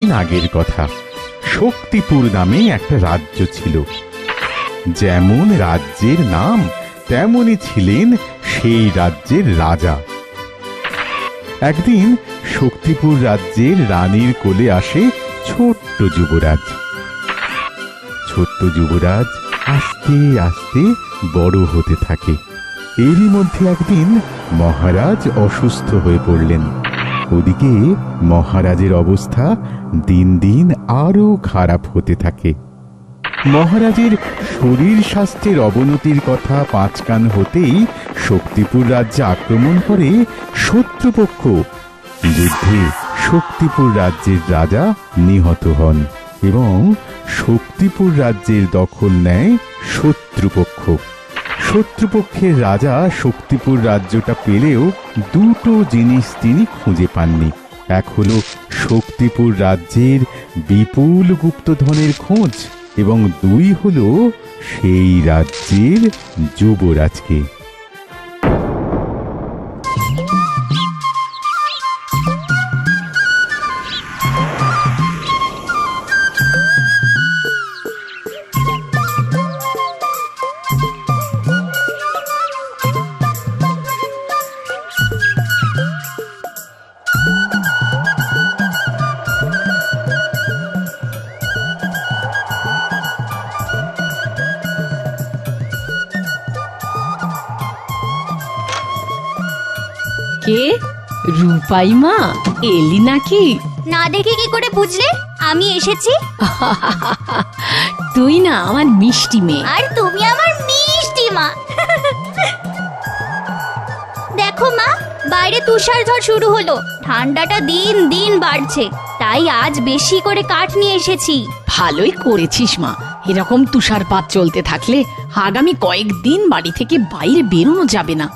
দিন আগের কথা। শক্তিপুর নামে একটা রাজ্য ছিল। যেমন রাজ্যের নাম তেমনই ছিলেন সেই রাজ্যের রাজা। একদিন শক্তিপুর রাজ্যের রানীর কোলে আসে ছোট্ট যুবরাজ। ছোট্ট যুবরাজ আস্তে আস্তে বড় হতে থাকে। এরই মধ্যে একদিন মহারাজ অসুস্থ হয়ে পড়লেন। ওদিকে মহারাজের অবস্থা দিন দিন আরো খারাপ হতে থাকে। মহারাজের শরীর স্বাস্থ্যের অবনতির কথা পাঁচ কান হতেই শক্তিপুর রাজ্যে আক্রমণ করে শত্রুপক্ষ। যুদ্ধে শক্তিপুর রাজ্যের রাজা নিহত হন এবং শক্তিপুর রাজ্যের দখল নেয় শত্রুপক্ষ। শত্রুপক্ষের রাজা শক্তিপুর রাজ্যটা পেলেও দুটো জিনিস তিনি খুঁজে পাননি। এক হলো শক্তিপুর রাজ্যের বিপুল গুপ্তধনের খোঁজ, এবং দুই হলো সেই রাজ্যের যুবরাজকে। কে? রূপাই মা এলি নাকি? না দেখে কি করে বুঝলে আমি এসেছি? তুই না আমার মিষ্টি মেয়ে। আর তুমি আমার মিষ্টি মা। দেখো মা, বাইরে তুষার ঝড় শুরু হলো। ঠান্ডাটা দিন দিন বাড়ছে, তাই আজ বেশি করে কাঠ নিয়ে এসেছি। ভালোই করেছিস মা। এরকম তুষারপাত চলতে থাকলে আগামী কয়েকদিন বাড়ি থেকে বাইরে বেরোনো যাবে না।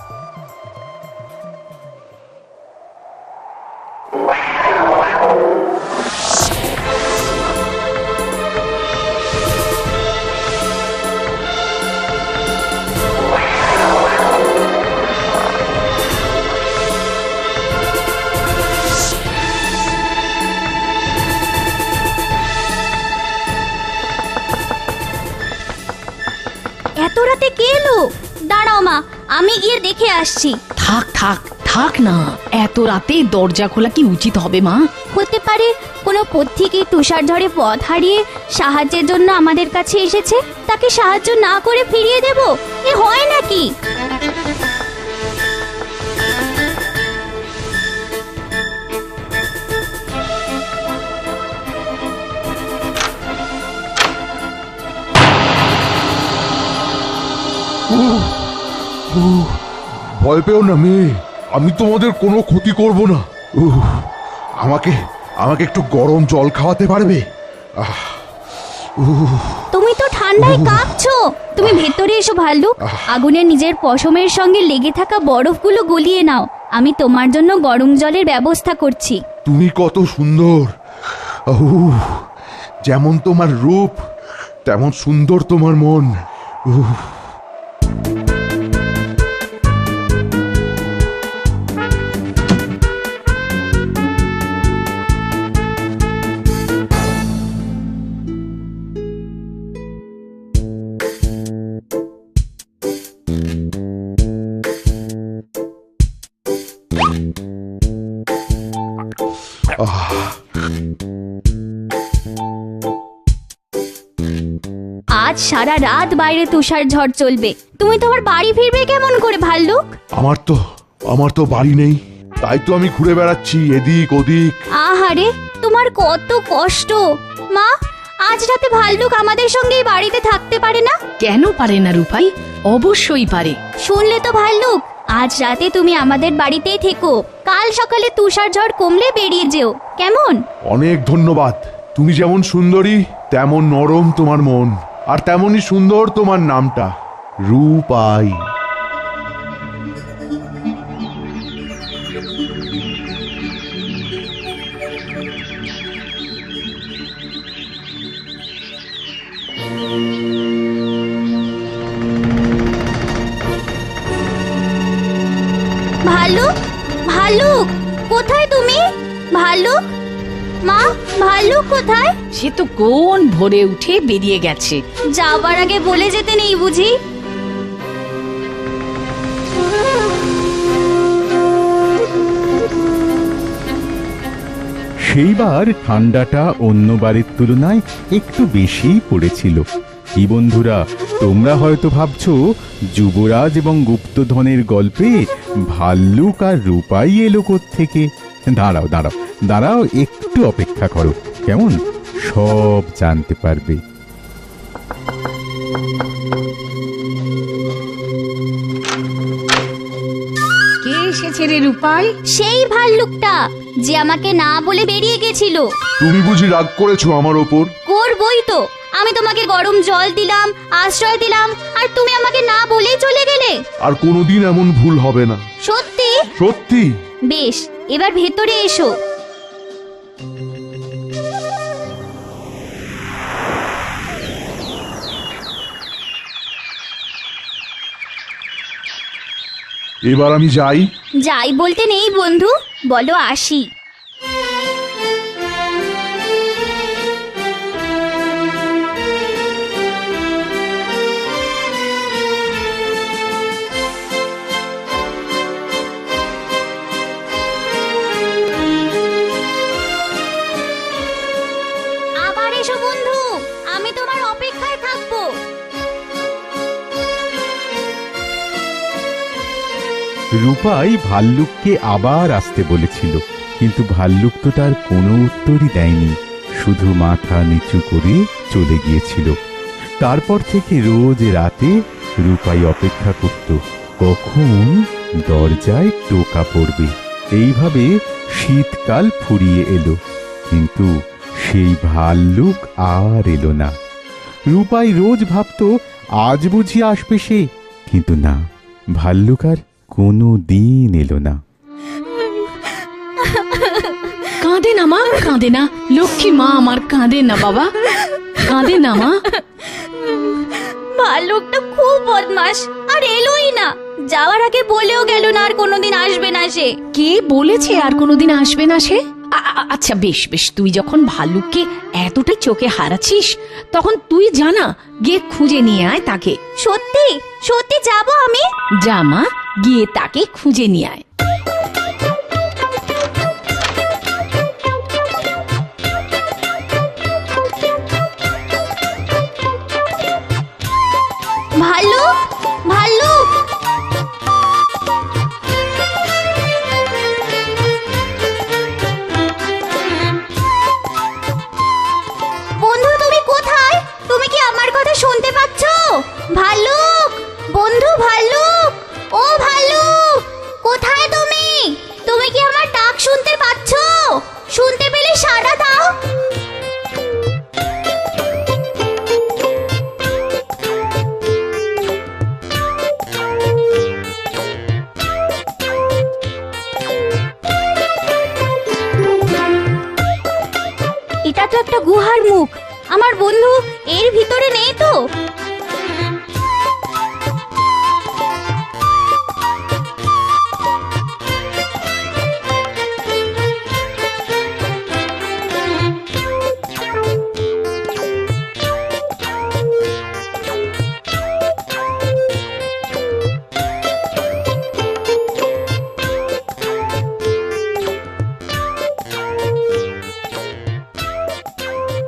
এত রাতে কে এলো? দাঁড়াও মা, আমি গিয়ে দেখে আসছি। থাক থাক থাক না, এত রাতে দরজা খোলা কি উচিত হবে মা? হতে পারে কোনো পথিকে তুষার ঝড়ে পথ হারিয়ে সাহায্যের জন্য আমাদের কাছে এসেছে। তাকে সাহায্য না করে ফিরিয়ে দেব, এ হয় নাকি? ভয় পেও না মেয়ে, আমি তোমাদের কোনো ক্ষতি করব না। আমাকে আমাকে একটু গরম জল খাওয়াতে পারবে? তুমি তো ঠান্ডায় কাঁপছো। তুমি ভেতরে এসো ভাল্লুক। আগুনের নিজের পশমের সঙ্গে লেগে থাকা বরফগুলো গলিয়ে নাও। আমি তোমার জন্য গরম জলের ব্যবস্থা করছি। তুমি কত সুন্দর! যেমন তোমার রূপ তেমন সুন্দর তোমার মন। আজ সারা রাত বাইরে তুষার ঝড় চলবে। তুমি তোমার বাড়ি ফিরবে কেমন করে ভাল্লুক? আমার তো বাড়ি নেই, তাই তো আমি ঘুরে বেড়াচ্ছি এদিক ওদিক। আহারে, তোমার কত কষ্ট। মা, আজ রাতে ভাল্লুক আমাদের সঙ্গেই বাড়িতে থাকতে পারে না? কেন পারে না রূপাই? অবশ্যই পারে। শুনলে তো ভাল্লুক, আজ রাতে তুমি আমাদের বাড়িতেই থেকো। কাল সকালে তুষার ঝড় কমলে বেরিয়ে যেও, কেমন? অনেক ধন্যবাদ। তুমি যেমন সুন্দরী তেমন নরম তোমার মন, আর তেমনই সুন্দর তোমার নামটা, রূপাই। ভাল্লুক, ভাল্লুক, কোথায় তুমি? ভাল্লুক, মা, ভাল্লুক কোথায়? সে তো কোন ভোরে উঠে বেরিয়ে গেছে। যাবার আগে বলে যেতে নেই বুঝি? সেইবার ঠান্ডাটা অন্যবারের তুলনায় একটু বেশিই পড়েছিল। কি বন্ধুরা, তোমরা হয়তো ভাবছো যুবরাজ এবং গুপ্তধনের গল্পে ভাল্লুক আর রূপাই এলো কোত্থেকে। দাঁড়াও দাঁড়াও দাঁড়াও, একটু অপেক্ষা করো, কেমন? সব জানতে পারবে। কে এসেছে রে রূপাই? সেই ভাল্লুকটা যে আমাকে না বলে বেরিয়ে গেছিল। তুমি বুঝি রাগ করেছো আমার ওপর? করবই তো। আমি তোমাকে গরম জল দিলাম, আশ্রয় দিলাম, আর তুমি আমাকে না বলেই চলে গেলে। আর কোনোদিন এমন ভুল হবে না। সত্যি? সত্যি। বেশ, এবার ভেতরে এসো। এবার আমি যাই? যাই বলতে নেই বন্ধু, বলো আসি। আবার এসো বন্ধু, আমি তোমার অপেক্ষায় থাকবো। রূপাই ভাল্লুককে আবার আসতে বলেছিল, কিন্তু ভাল্লুক তো তার কোনো উত্তরই দেয়নি, শুধু মাথা নিচু করে চলে গিয়েছিল। তারপর থেকে রোজ রাতে রূপাই অপেক্ষা করত কখন দরজায় টোকা পড়বে। এইভাবে শীতকাল ফুরিয়ে এলো, কিন্তু সেই ভাল্লুক আর এলো না। রূপাই রোজ ভাবতো আজ বুঝি আসবে সে, কিন্তু না, ভাল্লুক আর কোনো দিন এলো না। কাঁদে না মা, কাঁদে না, লক্ষ্মী মা আমার, কাঁদে না বাবা, কাঁদে না মা। ভাল্লুকটা খুব বদমাশ, আর এলোই না। যাওয়ার আগে বলেও গেল না আর কোনোদিন আসবে না সে। কে বলেছে আর কোনোদিন আসবে না সে? আচ্ছা বেশ বেশ, তুই যখন ভাল্লুককে এতটাই চোখে হারাচ্ছিস, তখন তুই জানা গিয়ে খুঁজে নিয়ে আয় তাকে। সত্যি সত্যি যাবো আমি? যা মা, গিয়ে তাকে খুঁজে নিয়ে আয়। ভাল্লুক, ভাল্লুক! বন্ধু তুমি কোথায়? তুমি কি আমার কথা শুনতে পাচ্ছ? ভাল্লুক, বন্ধু ভাল্লুক, ও ভাল্লুক, কোথায় তুমি? তুমি কি আমার ডাক শুনতে পাচ্ছ? শুনতে পেলে সাড়া দাও। এটা তো একটা গুহার মুখ। আমার বন্ধু এর ভিতরে নেই তো?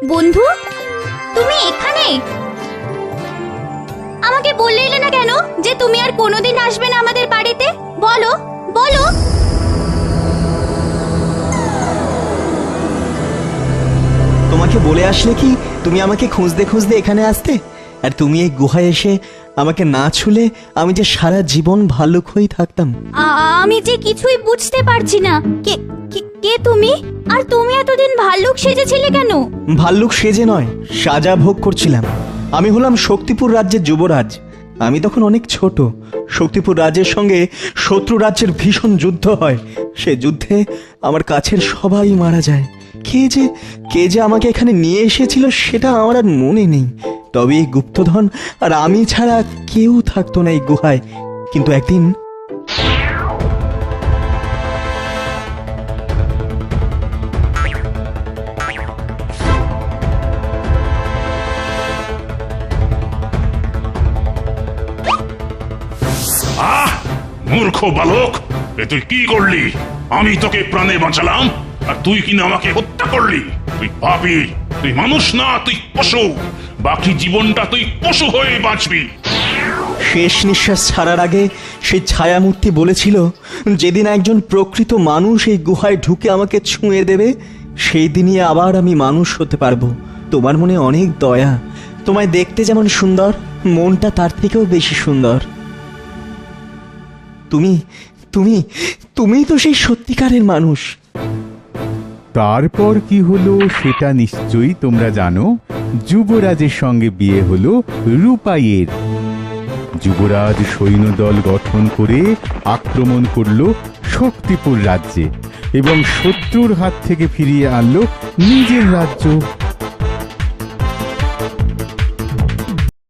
বন্ধু, তুমি এখানে? আমাকে বললে না কেন যে তুমি আর কোনোদিন আসবে না আমাদের বাড়িতে? বলো বলো। তোমাকে বলে আসলে কি তুমি আমাকে খুঁজতে খুঁজতে এখানে আসতে? আর তুমি এই গুহায় এসে আমাকে না ছুলে আমি যে সারা জীবন ভাল্লুক হয়েই থাকতাম। আমি যে কিছুই বুঝতে পারছি না। কে কে- কে তুমি? আর তুমি এতদিন ভাল্লুক সেজেছিলে কেন? ভাল্লুক সেজে নয়, সাজা ভোগ করছিলাম। আমি হলাম শক্তিপুর রাজ্যের যুবরাজ। আমি তখন অনেক ছোট। শক্তিপুর রাজ্যের সঙ্গে শত্রু রাজ্যের ভীষণ যুদ্ধ হয়। সে যুদ্ধে আমার কাছের সবাই মারা যায়। কে যে আমাকে এখানে নিয়ে এসেছিল সেটা আমার আর মনে নেই। তবে এই গুপ্তধন আর আমি ছাড়া কেউ থাকতো না এই গুহায়। কিন্তু একদিন মূর্খ বালক, এ তুই কি করলি? আমি তোকে প্রাণে বাঁচালাম আর তুই কিনা আমাকে হত্যা করলি। তুই পাপী, তুই মানুষ না, তুই পশু। বাকি জীবনটা তুই পশু হয়ে বাঁচবি। শেষ নিঃশ্বাস ছাড়ার আগে সেই ছায়ামূর্তি বলেছিল, যেদিন একজন প্রকৃত মানুষ এই গুহায় ঢুকে আমাকে ছুঁয়ে দেবে, সেই দিনই আবার আমি মানুষ হতে পারবো। তোমার মনে অনেক দয়া, তোমায় দেখতে যেমন সুন্দর, মনটা তার থেকেও বেশি সুন্দর। তুমি তুমি তুমি তো সেই সত্যিকারের মানুষ। তারপর কি হলো সেটা নিশ্চয়ই তোমরা জানো। যুবরাজের সঙ্গে বিয়ে হলো রূপাইয়ের। যুবরাজ সৈন্যদল গঠন করে আক্রমণ করলো শক্তিপুর রাজ্যে এবং শত্রুর হাত থেকে ফিরিয়ে আনলো নিজের রাজ্য।